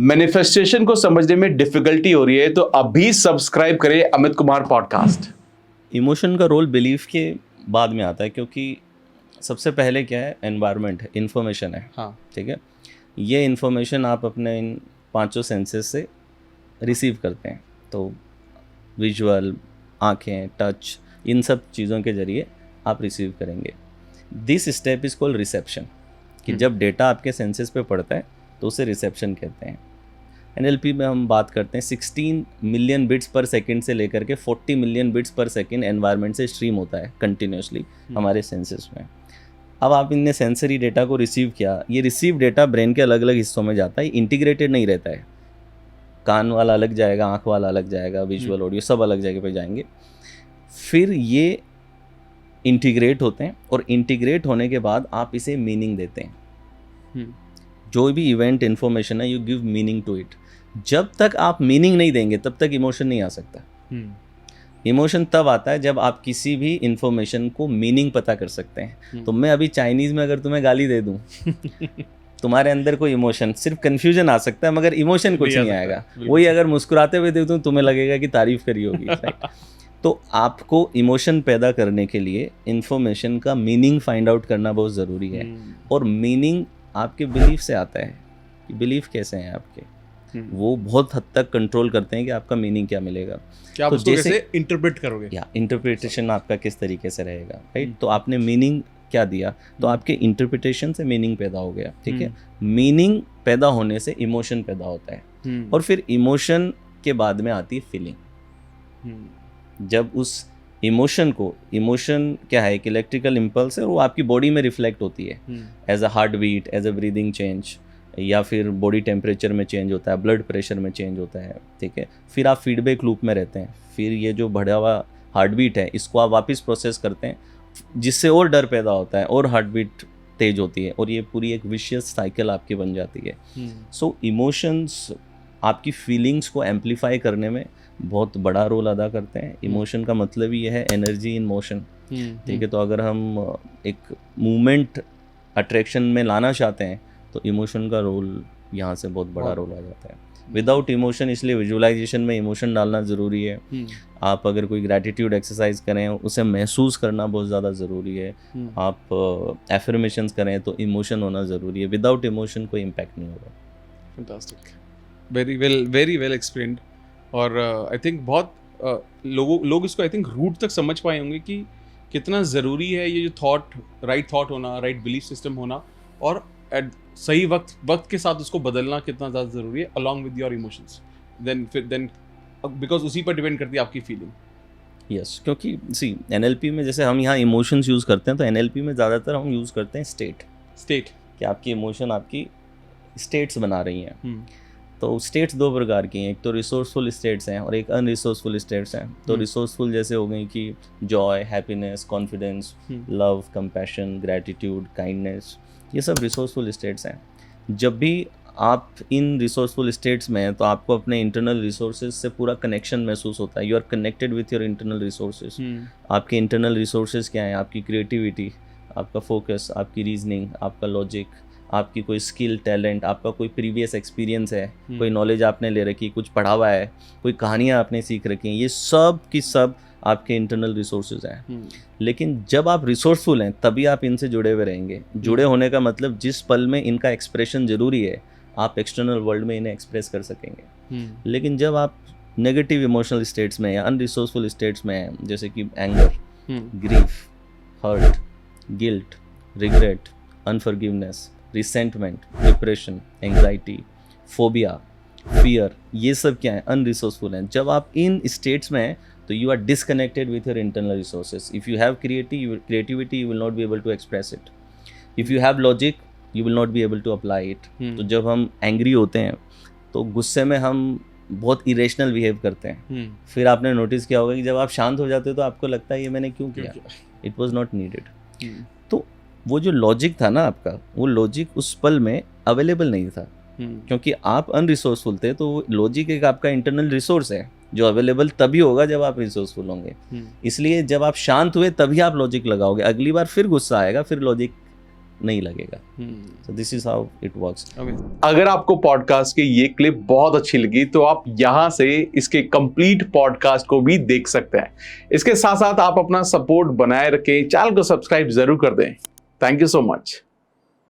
Manifestation को समझने में डिफिकल्टी हो रही है तो अभी सब्सक्राइब करें अमित कुमार पॉडकास्ट। इमोशन का रोल बिलीफ के बाद में आता है, क्योंकि सबसे पहले क्या है, एनवायरनमेंट है, इन्फॉर्मेशन है। हाँ, ठीक है, ये इन्फॉर्मेशन आप अपने इन पांचों सेंसेस से रिसीव करते हैं। तो विजुअल, आँखें, टच, इन सब चीज़ों के ज़रिए आप रिसीव करेंगे। This step is called reception, कि जब डेटा आपके सेंसेस पे पड़ता है तो उसे रिसेप्शन कहते हैं। NLP में हम बात करते हैं 16 मिलियन बिट्स पर सेकंड से लेकर के 40 मिलियन बिट्स पर सेकंड एनवायरनमेंट से स्ट्रीम होता है कंटिन्यूसली हमारे सेंसेस में। अब आप इनने सेंसरी डेटा को रिसीव किया, ये रिसीव डेटा ब्रेन के अलग अलग हिस्सों में जाता है, इंटीग्रेटेड नहीं रहता है। कान वाला अलग जाएगा, आँख वाला अलग जाएगा, विजुअल, ऑडियो सब अलग जगह पे जाएंगे। फिर ये इंटीग्रेट होते हैं और इंटीग्रेट होने के बाद आप इसे मीनिंग देते हैं। जो भी इवेंट इन्फॉर्मेशन है, you give meaning to it. जब तक आप मीनिंग नहीं देंगे तब तक इमोशन नहीं आ सकता। इमोशन तब आता है जब आप किसी भी इंफॉर्मेशन को मीनिंग पता कर सकते हैं। तो मैं अभी चाइनीज़ में अगर तुम्हें गाली दे दूं तुम्हारे अंदर कोई इमोशन, सिर्फ कन्फ्यूजन आ सकता है मगर इमोशन कुछ नहीं आएगा। वही अगर मुस्कुराते हुए दे दूं तुम्हें लगेगा कि तारीफ करी होगी। तो आपको इमोशन पैदा करने के लिए इंफॉर्मेशन का मीनिंग फाइंड आउट करना बहुत ज़रूरी है। और मीनिंग आपके बिलीफ से आता है कि बिलीफ कैसे हैं आपके, वो बहुत हद तक कंट्रोल करते हैं कि आपका मीनिंग क्या मिलेगा। क्या आप तो उसको कैसे इंटरप्रेट करोगे, या इंटरप्रिटेशन आपका किस तरीके से रहेगा, राइट। तो आपने मीनिंग क्या दिया, तो आपके इंटरप्रिटेशन से मीनिंग पैदा हो गया। ठीक है, मीनिंग पैदा होने से इमोशन पैदा होता है और फिर इमोशन के बाद में आती है फीलिंग। जब उस इमोशन को, इमोशन क्या है, एक इलेक्ट्रिकल इम्पल्स है और वो आपकी बॉडी में रिफ्लेक्ट होती है as a heart beat, as a breathing change, या फिर बॉडी टेम्परेचर में चेंज होता है, ब्लड प्रेशर में चेंज होता है। ठीक है, फिर आप फीडबैक लूप में रहते हैं। फिर ये जो बढ़ा हुआ हार्ट बीट है इसको आप वापस प्रोसेस करते हैं, जिससे और डर पैदा होता है और हार्ट बीट तेज होती है और ये पूरी एक विशियस साइकिल आपकी बन जाती है। सो इमोशंस आपकी फीलिंग्स को एम्पलीफाई करने में बहुत बड़ा रोल अदा करते हैं। इमोशन का मतलब ही है एनर्जी इन मोशन। ठीक है, तो अगर हम एक मूवमेंट अट्रैक्शन में लाना चाहते हैं तो इमोशन का रोल यहाँ से बहुत बड़ा रोल आ जाता है। विदाउट इमोशन, इसलिए विजुअलाइजेशन में इमोशन डालना ज़रूरी है। आप अगर कोई ग्रैटिट्यूड एक्सरसाइज करें उसे महसूस करना बहुत ज़्यादा ज़रूरी है। आप एफर्मेशंस करें तो इमोशन होना ज़रूरी है। विदाउट इमोशन कोई इम्पैक्ट नहीं होगा। Fantastic, very well explained. और आई थिंक बहुत लोग इसको आई थिंक रूट तक समझ पाए होंगे कि कितना ज़रूरी है ये जो राइट थॉट होना, राइट बिलीफ सिस्टम होना, और सही वक्त के साथ उसको बदलना कितना ज़्यादा ज़रूरी है along with your emotions. Then because उसी पर डिपेंड करती है आपकी फीलिंग। यस, क्योंकि सी NLP में जैसे हम यहाँ इमोशंस यूज़ करते हैं तो NLP में ज़्यादातर हम यूज़ करते हैं स्टेट कि आपकी इमोशन आपकी स्टेट्स बना रही हैं। तो स्टेट्स दो प्रकार की हैं, एक तो रिसोर्सफुल स्टेट्स हैं और एक अनरिसोर्सफुल स्टेट्स हैं। तो रिसोर्सफुल जैसे हो गई कि Joy, happiness, confidence, love, compassion, gratitude, kindness, ये सब रिसोर्सफुल स्टेट्स हैं। जब भी आप इन रिसोर्सफुल स्टेट्स में हैं तो आपको अपने इंटरनल रिसोर्सेज से पूरा कनेक्शन महसूस होता है। You are connected with your internal resources. आपके इंटरनल रिसोर्सेज क्या हैं? आपकी क्रिएटिविटी, आपका फोकस, आपकी रीजनिंग, आपका लॉजिक, आपकी कोई स्किल, टैलेंट, आपका कोई प्रीवियस एक्सपीरियंस है, कोई नॉलेज आपने ले रखी, कुछ पढ़ा हुआ है, कोई कहानियाँ आपने सीख रखी हैं, ये सब की सब आपके इंटरनल रिसोर्सेज हैं। लेकिन जब आप रिसोर्सफुल हैं तभी आप इनसे जुड़े हुए रहेंगे। जुड़े होने का मतलब जिस पल में इनका एक्सप्रेशन ज़रूरी है आप एक्सटर्नल वर्ल्ड में इन्हें एक्सप्रेस कर सकेंगे। लेकिन जब आप नेगेटिव इमोशनल स्टेट्स में या अनरिसोर्सफुल स्टेट्स में हैं, जैसे कि anger, grief, hurt, guilt, regret, unforgiveness, resentment, depression, anxiety, phobia, fear, ये सब क्या है? अनरिसोर्सफुल हैं। जब आप इन स्टेट्स में हैं तो you are disconnected with your internal resources. If you have creativity you will not be able to express it. If you have logic you will not be able to apply it. तो जब हम angry होते हैं तो गुस्से में हम बहुत इरेशनल बिहेव करते हैं। फिर आपने नोटिस किया होगा कि जब आप शांत हो जाते हो तो आपको लगता है ये मैंने क्यों किया, इट वॉज नॉट नीडेड। तो वो जो लॉजिक था ना आपका, वो लॉजिक उस पल में अवेलेबल नहीं था क्योंकि आप अनरिसोर्सफुल थे। तो लॉजिक एक आपका इंटरनल रिसोर्स है जो अवेलेबल तभी होगा जब आप रिसोर्सफुल होंगे। इसलिए जब आप शांत हुए तभी आप लॉजिक लगाओगे। अगली बार फिर गुस्सा आएगा, फिर लॉजिक नहीं लगेगा। So this is how it works. अगर आपको पॉडकास्ट की ये क्लिप बहुत अच्छी लगी तो आप यहाँ से इसके कंप्लीट पॉडकास्ट को भी देख सकते हैं। इसके साथ साथ आप अपना सपोर्ट बनाए रखें, चैनल को सब्सक्राइब जरूर कर दें। Thank you so much.